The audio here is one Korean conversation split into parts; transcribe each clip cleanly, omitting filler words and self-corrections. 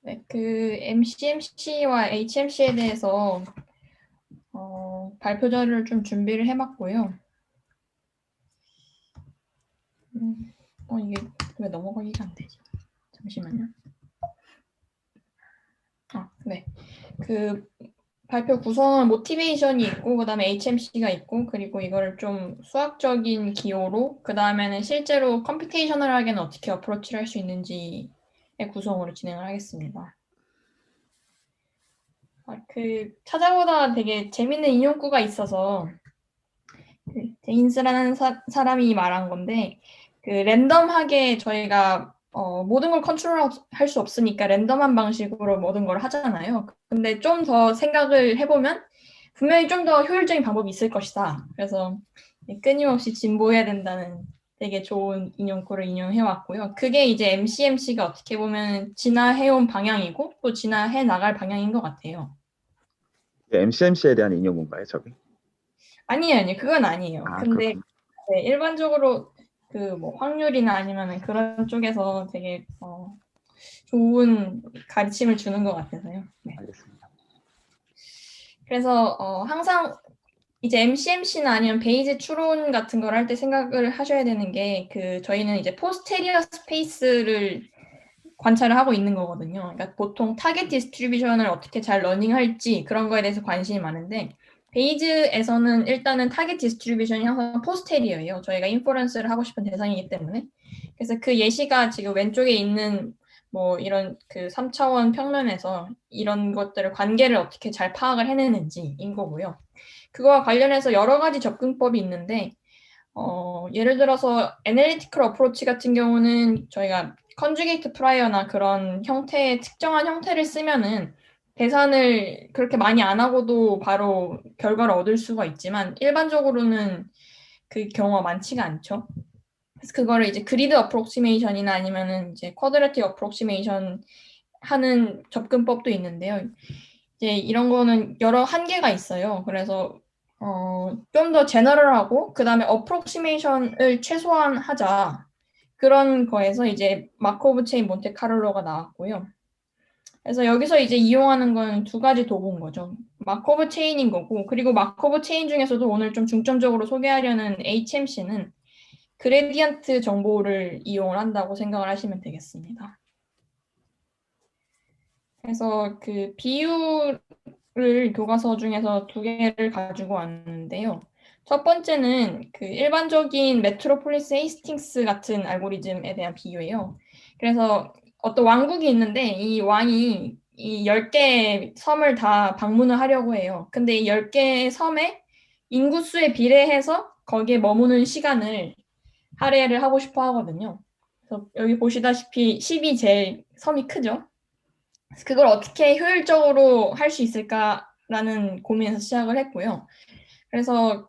네, 그 MCMC와 HMC에 대해서 발표 자료를 좀 준비를 해봤고요. 이게 왜 넘어가기가 안 되지? 잠시만요. 네. 그 발표 구성은 모티베이션이 있고, 그 다음에 HMC가 있고, 그리고 이거를 좀 수학적인 기호로, 그 다음에는 실제로 컴퓨테이셔널하게는 어떻게 어프로치를 할 수 있는지의 구성으로 진행을 하겠습니다. 찾아보다 되게 재밌는 인용구가 있어서, 제인스라는 사람이 말한 건데, 랜덤하게 저희가 모든 걸 컨트롤할 수 없으니까 랜덤한 방식으로 모든 걸 하잖아요. 근데 좀 더 생각을 해보면 분명히 좀 더 효율적인 방법이 있을 것이다. 그래서 끊임없이 진보해야 된다는 되게 좋은 인용구를 인용해왔고요. 그게 이제 MCMC가 어떻게 보면 진화해온 방향이고 또 진화해 나갈 방향인 것 같아요. MCMC에 대한 인용문가요, 저게? 아니에요. 그건 아니에요. 아, 근데 그렇군요. 네, 일반적으로 뭐 확률이나 아니면 그런 쪽에서 되게 좋은 가르침을 주는 것 같아서요. 네. 알겠습니다. 그래서 항상 이제 MCMC나 아니면 베이즈 추론 같은 걸 할 때 생각을 하셔야 되는 게 저희는 이제 포스테리어 스페이스를 관찰을 하고 있는 거거든요. 그러니까 보통 타겟 디스트리뷰션을 어떻게 잘 러닝할지 그런 거에 대해서 관심이 많은데 베이즈에서는 일단은 타겟 디스트리뷰션이 항상 포스테리어예요. 저희가 인퍼런스를 하고 싶은 대상이기 때문에. 그래서 그 예시가 지금 왼쪽에 있는 뭐 이런 3차원 평면에서 이런 것들을 관계를 어떻게 잘 파악을 해내는지인 거고요. 그거와 관련해서 여러 가지 접근법이 있는데 예를 들어서 애널리티컬 어프로치 같은 경우는 저희가 컨주게이트 프라이어나 그런 형태의 특정한 형태를 쓰면은 계산을 그렇게 많이 안 하고도 바로 결과를 얻을 수가 있지만 일반적으로는 그 경우가 많지가 않죠. 그래서 그거를 이제 그리드 어프록시메이션이나 아니면은 이제 쿼드라틱 어프록시메이션 하는 접근법도 있는데요. 이제 이런 거는 여러 한계가 있어요. 그래서 좀 더 제너럴하고 그다음에 어프록시메이션을 최소한 하자. 그런 거에서 이제 마코브 체인 몬테카를로가 나왔고요. 그래서 여기서 이제 이용하는 건 두 가지 도구인 거죠. 마코브 체인인 거고, 그리고 마코브 체인 중에서도 오늘 좀 중점적으로 소개하려는 HMC는 그레디언트 정보를 이용을 한다고 생각을 하시면 되겠습니다. 그래서 비율을 교과서 중에서 두 개를 가지고 왔는데요. 첫 번째는 일반적인 메트로폴리스 헤이스팅스 같은 알고리즘에 대한 비유예요. 그래서 어떤 왕국이 있는데 이 왕이 이 10개의 섬을 다 방문을 하려고 해요. 근데 이 10개의 섬의 인구수에 비례해서 거기에 머무는 시간을 할애를 하고 싶어 하거든요. 그래서 여기 보시다시피 10이 제일 섬이 크죠. 그걸 어떻게 효율적으로 할 수 있을까라는 고민에서 시작을 했고요. 그래서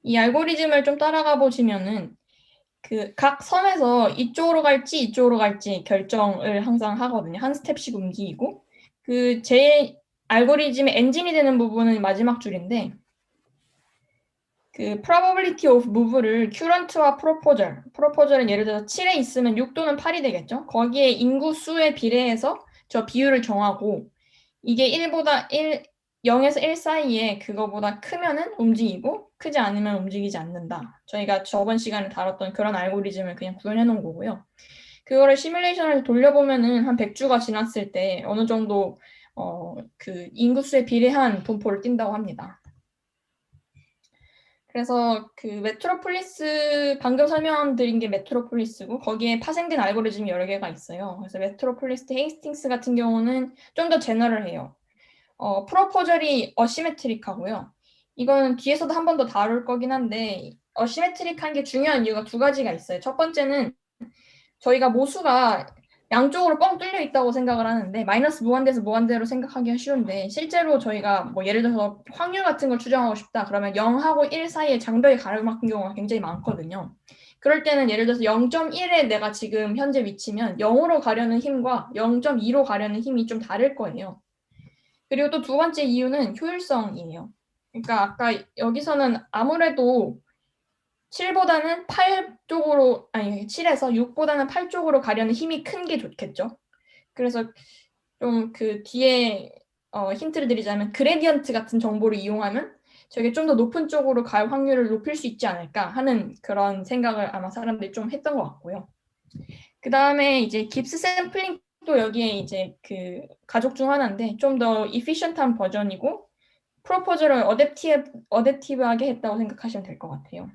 이 알고리즘을 좀 따라가 보시면은 각 섬에서 이쪽으로 갈지 이쪽으로 갈지 결정을 항상 하거든요. 한 스텝씩 움직이고 제 알고리즘의 엔진이 되는 부분은 마지막 줄인데 probability of move를 current와 proposal은 예를 들어서 7에 있으면 6 또는 8이 되겠죠. 거기에 인구 수에 비례해서 저 비율을 정하고 이게 0에서 1 사이에 그거보다 크면은 움직이고 크지 않으면 움직이지 않는다. 저희가 저번 시간에 다뤘던 그런 알고리즘을 그냥 구현해 놓은 거고요. 그거를 시뮬레이션을 돌려보면은 한 100주가 지났을 때 어느 정도 인구수에 비례한 분포를 띈다고 합니다. 그래서 메트로폴리스 방금 설명드린 게 메트로폴리스고 거기에 파생된 알고리즘이 여러 개가 있어요. 그래서 메트로폴리스 헤이스팅스 같은 경우는 좀 더 제너럴해요. 프로포절이 어시메트릭하고요. 이거는 뒤에서도 한 번 더 다룰 거긴 한데 어시메트릭한 게 중요한 이유가 두 가지가 있어요. 첫 번째는 저희가 모수가 양쪽으로 뻥 뚫려 있다고 생각을 하는데 마이너스 무한대에서 무한대로 생각하기가 쉬운데 실제로 저희가 뭐 예를 들어서 확률 같은 걸 추정하고 싶다 그러면 0하고 1 사이에 장벽이 가로막힌 경우가 굉장히 많거든요. 그럴 때는 예를 들어서 0.1에 내가 지금 현재 위치면 0으로 가려는 힘과 0.2로 가려는 힘이 좀 다를 거예요. 그리고 또 두 번째 이유는 효율성이에요. 그러니까 아까 여기서는 아무래도 7보다는 8 쪽으로, 아니, 7에서 6보다는 8 쪽으로 가려는 힘이 큰 게 좋겠죠. 그래서 좀 그 뒤에 힌트를 드리자면 그레디언트 같은 정보를 이용하면 저게 좀 더 높은 쪽으로 갈 확률을 높일 수 있지 않을까 하는 그런 생각을 아마 사람들이 좀 했던 것 같고요. 그 다음에 이제 깁스 샘플링도 여기에 이제 그 가족 중 하나인데 좀 더 이피션트한 버전이고 프로포즈를 어댑티브하게 했다고 생각하시면 될 것 같아요.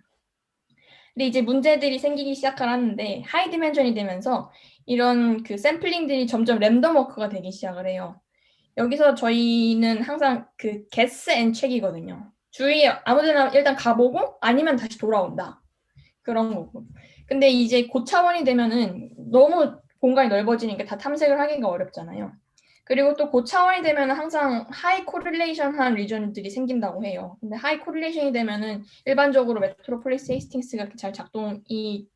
근데 이제 문제들이 생기기 시작을 하는데 하이 디멘전이 되면서 이런 그 샘플링들이 점점 랜덤 워크가 되기 시작을 해요. 여기서 저희는 항상 그 guess and check이거든요. 주위에 아무데나 일단 가보고 아니면 다시 돌아온다. 그런 거고. 근데 이제 고차원이 되면은 너무 공간이 넓어지니까 다 탐색을 하기가 어렵잖아요. 그리고 또 고차원이 되면은 항상 하이 코릴레이션한 리전들이 생긴다고 해요. 근데 하이 코릴레이션이 되면은 일반적으로 메트로폴리스 헤이스팅스가 잘 작동이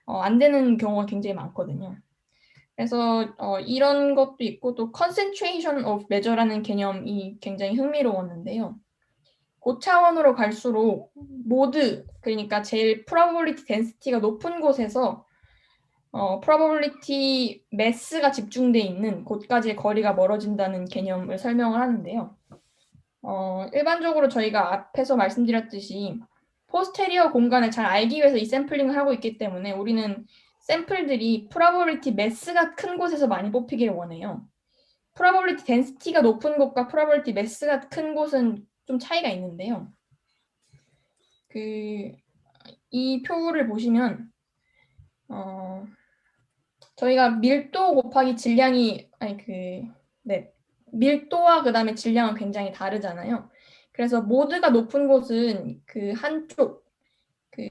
안 되는 경우가 굉장히 많거든요. 그래서 이런 것도 있고 또 concentration of measure라는 개념이 굉장히 흥미로웠는데요. 고차원으로 갈수록 모드, 그러니까 제일 probability density가 높은 곳에서 probability mass가 집중돼 있는 곳까지의 거리가 멀어진다는 개념을 설명을 하는데요. 일반적으로 저희가 앞에서 말씀드렸듯이 포스테리어 공간을 잘 알기 위해서 이 샘플링을 하고 있기 때문에 우리는 샘플들이 probability mass가 큰 곳에서 많이 뽑히기를 원해요. probability density가 높은 곳과 probability mass가 큰 곳은 좀 차이가 있는데요. 이 표를 보시면 저희가 밀도 곱하기 질량이 밀도와 그다음에 질량은 굉장히 다르잖아요. 그래서 모드가 높은 곳은 그 한쪽 그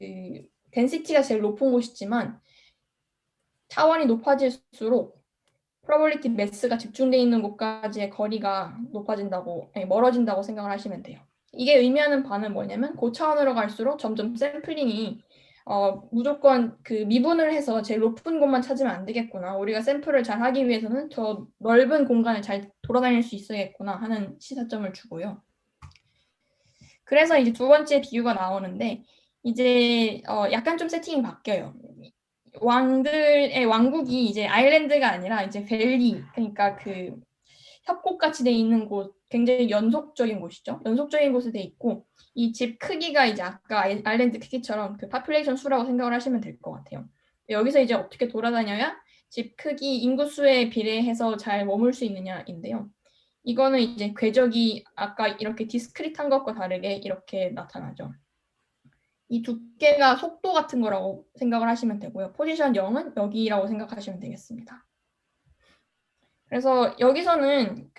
덴시티가 제일 높은 곳이지만 차원이 높아질수록 프로버빌리티 매스가 집중되어 있는 곳까지의 거리가 멀어진다고 생각을 하시면 돼요. 이게 의미하는 바는 뭐냐면 고차원으로 갈수록 점점 샘플링이 무조건 그 미분을 해서 제일 높은 곳만 찾으면 안 되겠구나. 우리가 샘플을 잘 하기 위해서는 더 넓은 공간을 잘 돌아다닐 수 있어야겠구나 하는 시사점을 주고요. 그래서 이제 두 번째 비유가 나오는데 이제 약간 좀 세팅이 바뀌어요. 왕들의 왕국이 이제 아일랜드가 아니라 이제 밸리, 그러니까 그 협곡같이 돼 있는 곳, 굉장히 연속적인 곳이죠. 연속적인 곳에 돼 있고 이 집 크기가 이제 아까 아일랜드 크기처럼 그 파퓰레이션 수라고 생각을 하시면 될 것 같아요. 여기서 이제 어떻게 돌아다녀야 집 크기 인구수에 비례해서 잘 머물 수 있느냐인데요. 이거는 이제 궤적이 아까 이렇게 디스크릿한 것과 다르게 이렇게 나타나죠. 이 두께가 속도 같은 거라고 생각을 하시면 되고요. 포지션 0은 여기라고 생각하시면 되겠습니다. 그래서 여기서는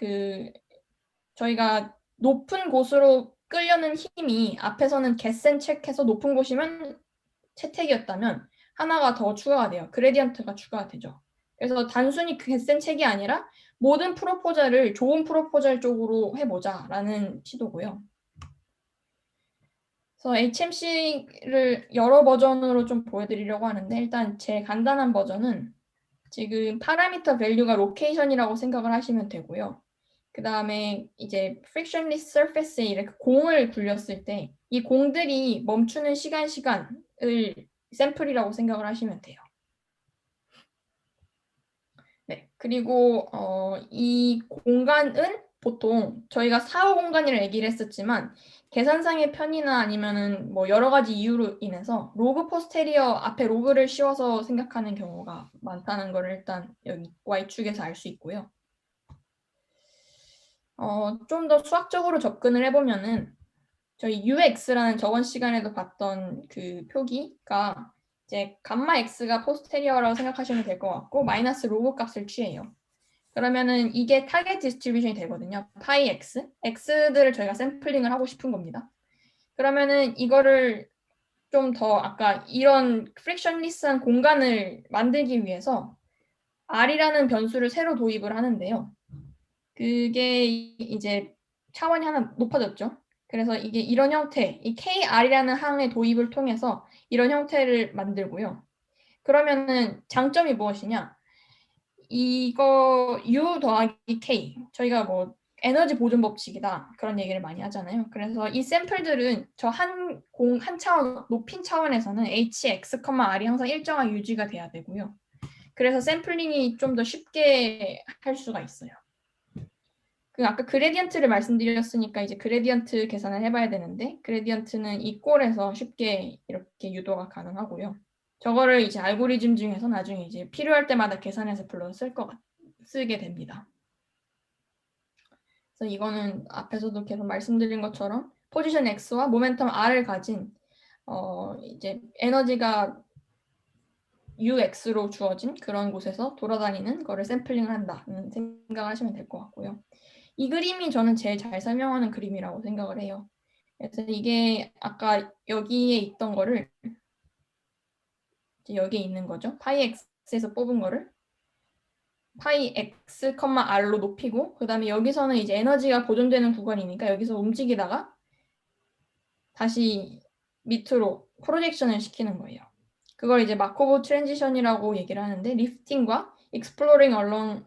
저희가 높은 곳으로 끌려는 힘이 앞에서는 겟센 체크해서 높은 곳이면 채택이었다면 하나가 더 추가가 돼요. 그레디언트가 추가가 되죠. 그래서 단순히 그 겟센 책이 아니라 모든 프로포절을 좋은 프로포절 쪽으로 해보자라는 시도고요. 그래서 HMC를 여러 버전으로 좀 보여드리려고 하는데 일단 제일 간단한 버전은 지금 파라미터 밸류가 로케이션이라고 생각을 하시면 되고요. 그 다음에 이제 frictionless surface에 이렇게 공을 굴렸을 때 이 공들이 멈추는 시간을 샘플이라고 생각을 하시면 돼요. 네, 그리고 이 공간은 보통 저희가 사후 공간이라고 얘기를 했었지만 계산상의 편의나 아니면은 뭐 여러 가지 이유로 인해서 로그 포스테리어 앞에 로그를 씌워서 생각하는 경우가 많다는 걸 일단 여기 Y축에서 알 수 있고요. 좀 더 수학적으로 접근을 해보면은 저희 UX라는 저번 시간에도 봤던 그 표기가 이제 감마 X가 포스테리어라고 생각하시면 될 것 같고 마이너스 로그 값을 취해요. 그러면은 이게 타겟 디스트리뷰션이 되거든요. 파이 X. X들을 저희가 샘플링을 하고 싶은 겁니다. 그러면은 이거를 좀 더 아까 이런 프릭션리스한 공간을 만들기 위해서 R이라는 변수를 새로 도입을 하는데요. 그게 이제 차원이 하나 높아졌죠. 그래서 이게 이런 형태, 이 KR이라는 항의 도입을 통해서 이런 형태를 만들고요. 그러면은 장점이 무엇이냐? 이거 U 더하기 K, 저희가 뭐 에너지 보존 법칙이다 그런 얘기를 많이 하잖아요. 그래서 이 샘플들은 저 한 차원 높인 차원에서는 HX, R이 항상 일정하게 유지가 돼야 되고요. 그래서 샘플링이 좀 더 쉽게 할 수가 있어요. 그 아까 그레디언트를 말씀드렸으니까 이제 그레디언트 계산을 해봐야 되는데 그레디언트는 이 꼴에서 쉽게 이렇게 유도가 가능하고요. 저거를 이제 알고리즘 중에서 나중에 이제 필요할 때마다 계산해서 불러 쓰게 됩니다. 그래서 이거는 앞에서도 계속 말씀드린 것처럼 포지션 X와 모멘텀 R을 가진 이제 에너지가 UX로 주어진 그런 곳에서 돌아다니는 거를 샘플링을 한다는 생각하시면 될 것 같고요. 이 그림이 저는 제일 잘 설명하는 그림이라고 생각을 해요. 그래서 이게 아까 여기에 있던 거를 이제 여기에 있는 거죠. 파이 x에서 뽑은 거를 파이 x, r로 높이고 그 다음에 여기서는 이제 에너지가 보존되는 구간이니까 여기서 움직이다가 다시 밑으로 프로젝션을 시키는 거예요. 그걸 이제 마코브 트랜지션이라고 얘기를 하는데 리프팅과 exploring along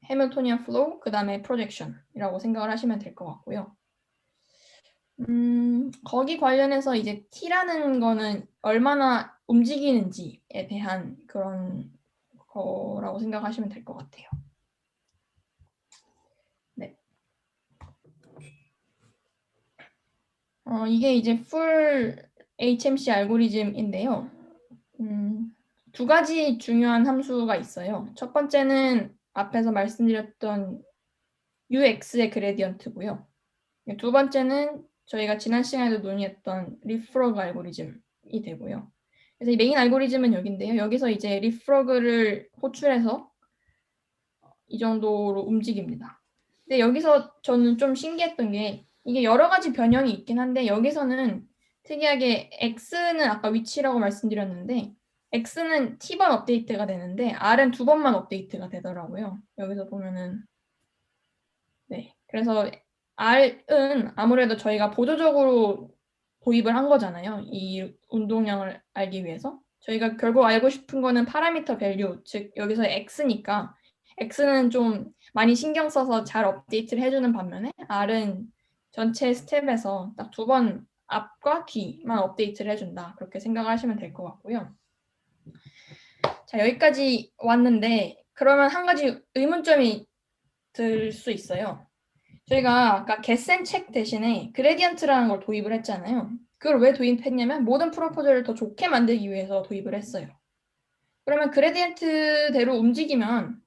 해밀토니안 플로우 그 다음에 프로젝션이라고 생각을 하시면 될 것 같고요. 거기 관련해서 이제 T라는 거는 얼마나 움직이는지에 대한 그런 거라고 생각하시면 될 것 같아요. 네. 이게 이제 풀 HMC 알고리즘인데요. 두 가지 중요한 함수가 있어요. 첫 번째는 앞에서 말씀드렸던 UX의 그레디언트고요. 두 번째는 저희가 지난 시간에도 논의했던 리프로그 알고리즘이 되고요. 그래서 이 메인 알고리즘은 여기인데요. 여기서 이제 리프로그를 호출해서 이 정도로 움직입니다. 근데 여기서 저는 좀 신기했던 게 이게 여러 가지 변형이 있긴 한데 여기서는 특이하게 X는 아까 위치라고 말씀드렸는데 X는 T번 업데이트가 되는데 R은 2번만 업데이트가 되더라고요. 여기서 보면은 네. 그래서 R은 아무래도 저희가 보조적으로 도입을 한 거잖아요. 이 운동량을 알기 위해서. 저희가 결국 알고 싶은 거는 파라미터 밸류, 즉 여기서 X니까 X는 좀 많이 신경 써서 잘 업데이트를 해주는 반면에 R은 전체 스텝에서 딱 2번 앞과 뒤만 업데이트를 해준다. 그렇게 생각을 하시면 될 것 같고요. 자, 여기까지 왔는데 그러면 한 가지 의문점이 들 수 있어요. 저희가 아까 getSendCheck 대신에 그레디언트라는 걸 도입을 했잖아요. 그걸 왜 도입했냐면 모든 프로포즈를 더 좋게 만들기 위해서 도입을 했어요. 그러면 그레디언트대로 움직이면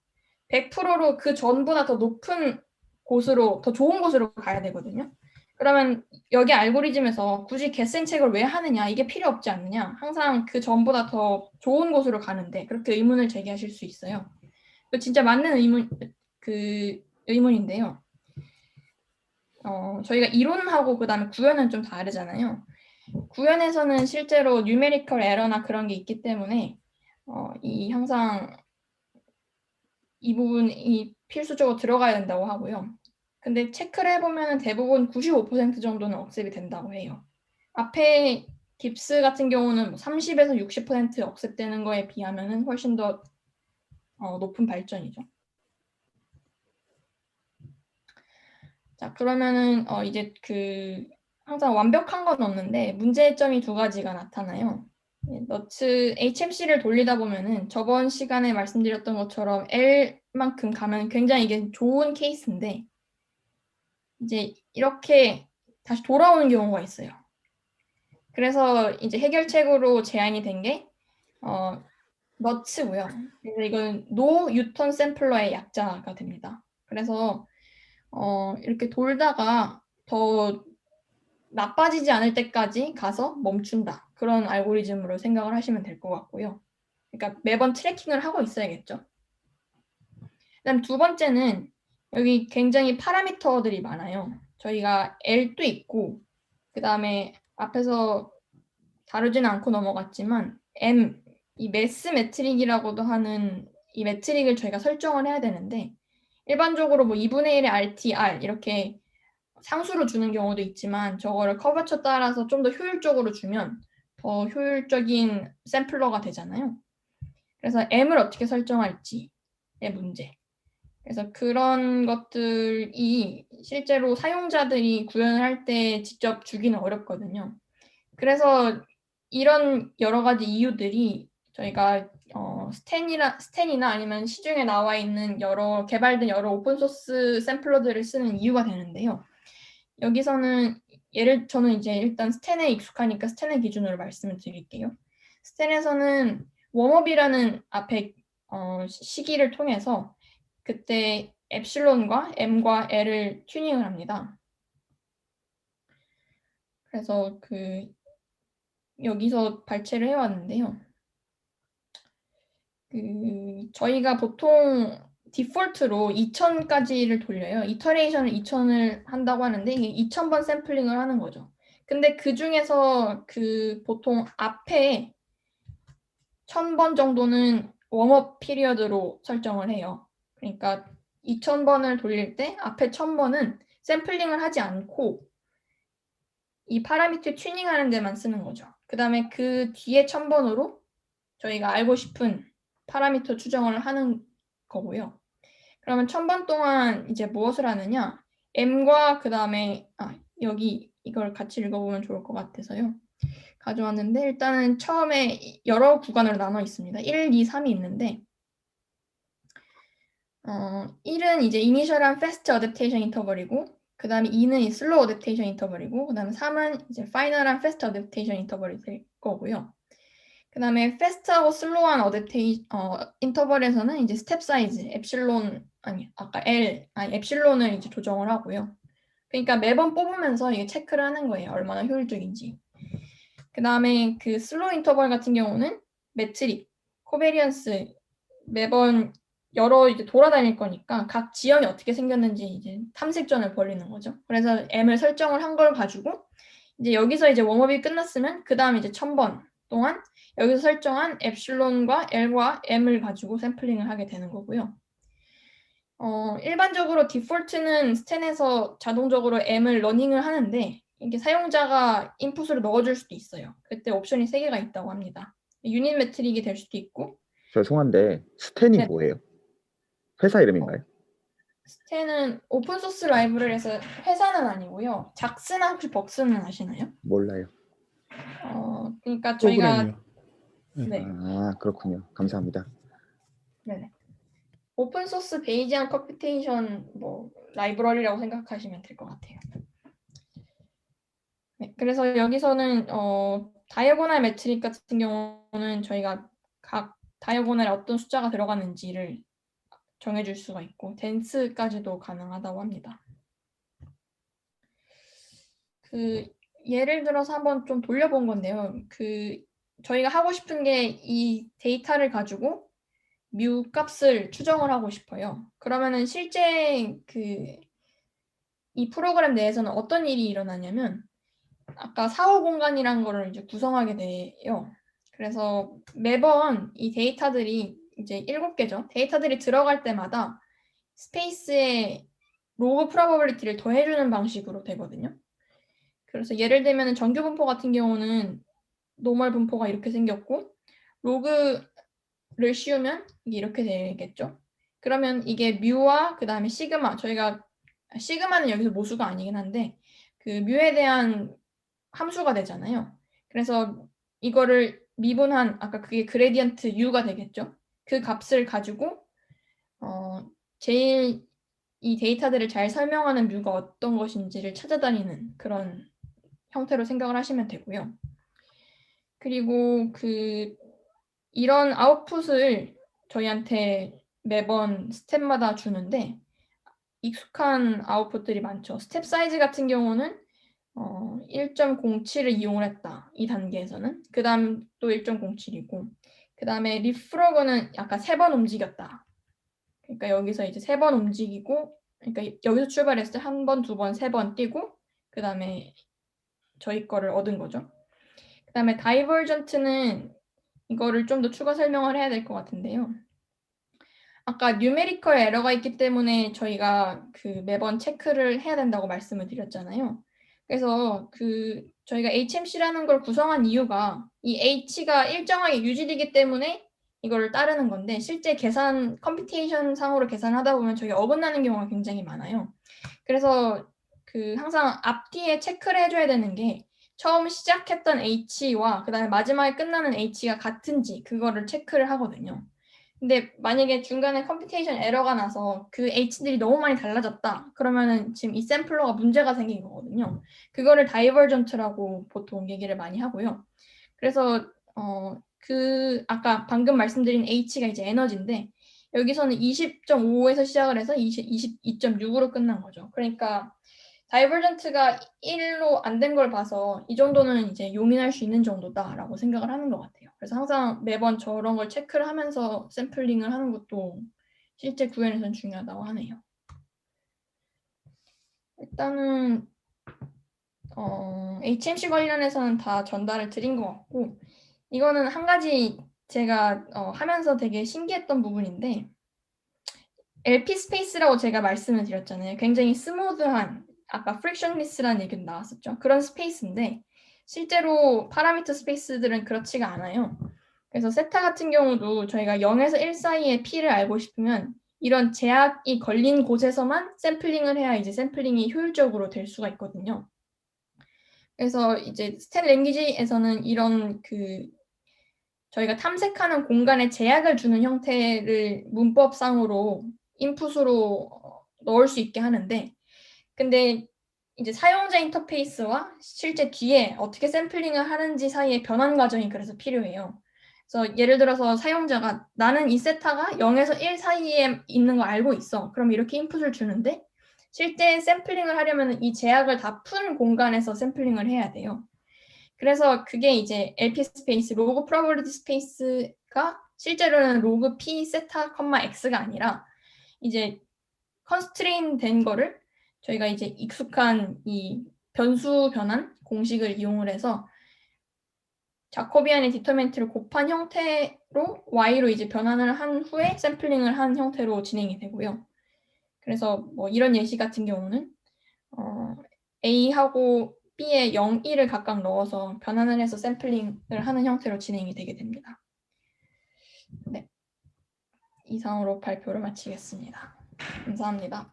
100%로 그 전보다 더 높은 곳으로, 더 좋은 곳으로 가야 되거든요. 그러면 여기 알고리즘에서 굳이 getSendCheck을 왜 하느냐, 이게 필요 없지 않느냐, 항상 그 전보다 더 좋은 곳으로 가는데 그렇게 의문을 제기하실 수 있어요. 진짜 맞는 의문인데요. 저희가 이론하고 그다음에 구현은 좀 다르잖아요. 구현에서는 실제로 뉴메리컬 에러나 그런 게 있기 때문에 이 항상 이 부분이 필수적으로 들어가야 된다고 하고요. 근데 체크를 해보면 대부분 95% 정도는 억셉이 된다고 해요. 앞에 깁스 같은 경우는 30에서 60% 억셉되는 거에 비하면 훨씬 더 높은 발전이죠. 자, 그러면은 이제 항상 완벽한 건 없는데 문제점이 두 가지가 나타나요. 너츠 HMC를 돌리다 보면은 저번 시간에 말씀드렸던 것처럼 L만큼 가면 굉장히 이게 좋은 케이스인데 이제 이렇게 다시 돌아오는 경우가 있어요. 그래서 이제 해결책으로 제안이 된 게 너츠고요. 그래서 이건 노 유턴 샘플러의 약자가 됩니다. 그래서 이렇게 돌다가 더 나빠지지 않을 때까지 가서 멈춘다. 그런 알고리즘으로 생각을 하시면 될 것 같고요. 그러니까 매번 트래킹을 하고 있어야겠죠. 그다음 두 번째는 여기 굉장히 파라미터들이 많아요. 저희가 L도 있고 그 다음에 앞에서 다루지는 않고 넘어갔지만 M, 이 매스 매트릭이라고도 하는 이 매트릭을 저희가 설정을 해야 되는데 일반적으로 뭐 2분의 1의 RTR 이렇게 상수로 주는 경우도 있지만 저거를 커버처 따라서 좀 더 효율적으로 주면 더 효율적인 샘플러가 되잖아요. 그래서 M을 어떻게 설정할지의 문제. 그래서 그런 것들이 실제로 사용자들이 구현을 할 때 직접 주기는 어렵거든요. 그래서 이런 여러 가지 이유들이 저희가 스탠이나 아니면 시중에 나와 있는 개발된 여러 오픈소스 샘플러들을 쓰는 이유가 되는데요. 여기서는 저는 이제 일단 스탠에 익숙하니까 스탠의 기준으로 말씀을 드릴게요. 스탠에서는 웜업이라는 앞에 시기를 통해서 그때 엡실론과 M과 L을 튜닝을 합니다. 그래서 여기서 발췌를 해왔는데요. 저희가 보통 디폴트로 2000까지를 돌려요. 이터레이션을 2000을 한다고 하는데 이게 2000번 샘플링을 하는 거죠. 근데 그 중에서 보통 앞에 1000번 정도는 웜업 피리어드로 설정을 해요. 그러니까 2000번을 돌릴 때 앞에 1000번은 샘플링을 하지 않고 이 파라미터 튜닝하는 데만 쓰는 거죠. 그 다음에 그 뒤에 1000번으로 저희가 알고 싶은 파라미터 추정을 하는 거고요. 그러면 1000번 동안 이제 무엇을 하느냐? M과 그 다음에 여기 이걸 같이 읽어보면 좋을 것 같아서요. 가져왔는데 일단은 처음에 여러 구간으로 나눠 있습니다. 1, 2, 3이 있는데 1은 이제 이니셜한 패스트 어댑테이션 인터벌이고 그 다음에 2는 이 슬로우 어댑테이션 인터벌이고 그 다음에 3은 이제 파이널한 패스트 어댑테이션 인터벌이 될 거고요. 그 다음에 패스트하고 슬로우한 인터벌에서는 이제 스텝 사이즈 엡실론을 이제 조정을 하고요. 그러니까 매번 뽑으면서 이게 체크를 하는 거예요. 얼마나 효율적인지. 그 다음에 그 슬로우 인터벌 같은 경우는 매트릭, 코베리언스 매번 이제 돌아다닐 거니까 각 지형이 어떻게 생겼는지 이제 탐색전을 벌이는 거죠. 그래서 M을 설정을 한 걸 가지고 이제 여기서 이제 웜업이 끝났으면 그 다음 이제 1000번 동안 여기서 설정한 엡실론과 L과 M을 가지고 샘플링을 하게 되는 거고요. 일반적으로 디폴트는 스탠에서 자동적으로 M을 러닝을 하는데 이게 사용자가 인풋으로 넣어줄 수도 있어요. 그때 옵션이 3개가 있다고 합니다. 유닛 매트릭이 될 수도 있고. 죄송한데 스탠이 네. 뭐예요? 회사 이름인가요? 스탠은 오픈소스 라이브러리에서 회사는 아니고요. 작스나 혹시 벅스는 아시나요? 몰라요. 그러니까 저희가 프로그램이요. 네. 아, 그렇군요. 감사합니다. 네네. 오픈소스 베이지한 컴퓨테이션 라이브러리라고 생각하시면 될 것 같아요. 네, 그래서 여기서는 다이어고널 매트릭 같은 경우는 저희가 각 다이어고널에 어떤 숫자가 들어가는지를 정해줄 수가 있고 덴스까지도 가능하다고 합니다. 예를 들어서 한번 좀 돌려본 건데요. 저희가 하고 싶은 게 이 데이터를 가지고 뮤 값을 추정을 하고 싶어요. 그러면은 실제 이 프로그램 내에서는 어떤 일이 일어나냐면 아까 사후 공간이라는 거를 이제 구성하게 돼요. 그래서 매번 이 데이터들이 이제 7개죠. 데이터들이 들어갈 때마다 스페이스에 로그 프로버빌리티를 더해주는 방식으로 되거든요. 그래서 예를 들면 정규 분포 같은 경우는 노멀 분포가 이렇게 생겼고 로그를 씌우면 이게 이렇게 되겠죠. 그러면 이게 뮤와 그 다음에 시그마 저희가 시그마는 여기서 모수가 아니긴 한데 뮤에 대한 함수가 되잖아요. 그래서 이거를 미분한 아까 그게 그레디언트 U가 되겠죠. 그 값을 가지고 제일 이 데이터들을 잘 설명하는 뮤가 어떤 것인지를 찾아다니는 그런 형태로 생각을 하시면 되고요. 그리고 이런 아웃풋을 저희한테 매번 스텝마다 주는데 익숙한 아웃풋들이 많죠. 스텝 사이즈 같은 경우는 1.07을 이용을 했다. 이 단계에서는. 그 다음 또 1.07이고 그 다음에 리프로그는 약간 3번 움직였다. 그러니까 여기서 이제 3번 움직이고 그러니까 여기서 출발했을 때 1번, 2번, 3번 뛰고 그 다음에 저희 거를 얻은 거죠. 그 다음에 다이버전트는 이거를 좀 더 추가 설명을 해야 될 것 같은데요. 아까 뉴메리컬 에러가 있기 때문에 저희가 매번 체크를 해야 된다고 말씀을 드렸잖아요. 그래서 저희가 HMC라는 걸 구성한 이유가 이 H가 일정하게 유지되기 때문에 이거를 따르는 건데 실제 컴퓨테이션 상으로 계산하다 보면 저게 어긋나는 경우가 굉장히 많아요. 그래서 항상 앞뒤에 체크를 해줘야 되는 게 처음 시작했던 H와 그다음에 마지막에 끝나는 H가 같은지 그거를 체크를 하거든요. 근데 만약에 중간에 컴퓨테이션 에러가 나서 그 H들이 너무 많이 달라졌다. 그러면은 지금 이 샘플러가 문제가 생긴 거거든요. 그거를 다이버전트라고 보통 얘기를 많이 하고요. 그래서 아까 방금 말씀드린 H가 이제 에너지인데 여기서는 20.5에서 시작을 해서 22.6으로 끝난 거죠. 그러니까 다이버전트가 1로 안 된 걸 봐서 이 정도는 이제 용인할 수 있는 정도다라고 생각을 하는 것 같아요. 그래서 항상 매번 저런 걸 체크를 하면서 샘플링을 하는 것도 실제 구현에서는 중요하다고 하네요. 일단은 HMC 관련해서는 다 전달을 드린 것 같고 이거는 한 가지 제가 하면서 되게 신기했던 부분인데 LP 스페이스라고 제가 말씀을 드렸잖아요. 굉장히 스무드한 아까 frictionless라는 얘기도 나왔었죠. 그런 스페이스인데 실제로 파라미터 스페이스들은 그렇지가 않아요. 그래서 세타 같은 경우도 저희가 0에서 1 사이의 P를 알고 싶으면 이런 제약이 걸린 곳에서만 샘플링을 해야 이제 샘플링이 효율적으로 될 수가 있거든요. 그래서 이제 스탠 랭귀지에서는 이런 저희가 탐색하는 공간에 제약을 주는 형태를 문법상으로 인풋으로 넣을 수 있게 하는데 근데 이제 사용자 인터페이스와 실제 뒤에 어떻게 샘플링을 하는지 사이의 변환 과정이 그래서 필요해요. 그래서 예를 들어서 사용자가 나는 이 세타가 0에서 1 사이에 있는 거 알고 있어. 그럼 이렇게 인풋을 주는데 실제 샘플링을 하려면 이 제약을 다 푼 공간에서 샘플링을 해야 돼요. 그래서 그게 이제 LP 스페이스, 로그 프로버비리티 스페이스가 실제로는 로그 P 세타, X가 아니라 이제 컨스트레인 된 거를 저희가 이제 익숙한 이 변수 변환 공식을 이용을 해서 자코비안의 디터민트를 곱한 형태로 Y로 이제 변환을 한 후에 샘플링을 한 형태로 진행이 되고요. 그래서 뭐 이런 예시 같은 경우는 A하고 B에 0, 1을 각각 넣어서 변환을 해서 샘플링을 하는 형태로 진행이 되게 됩니다. 네, 이상으로 발표를 마치겠습니다. 감사합니다.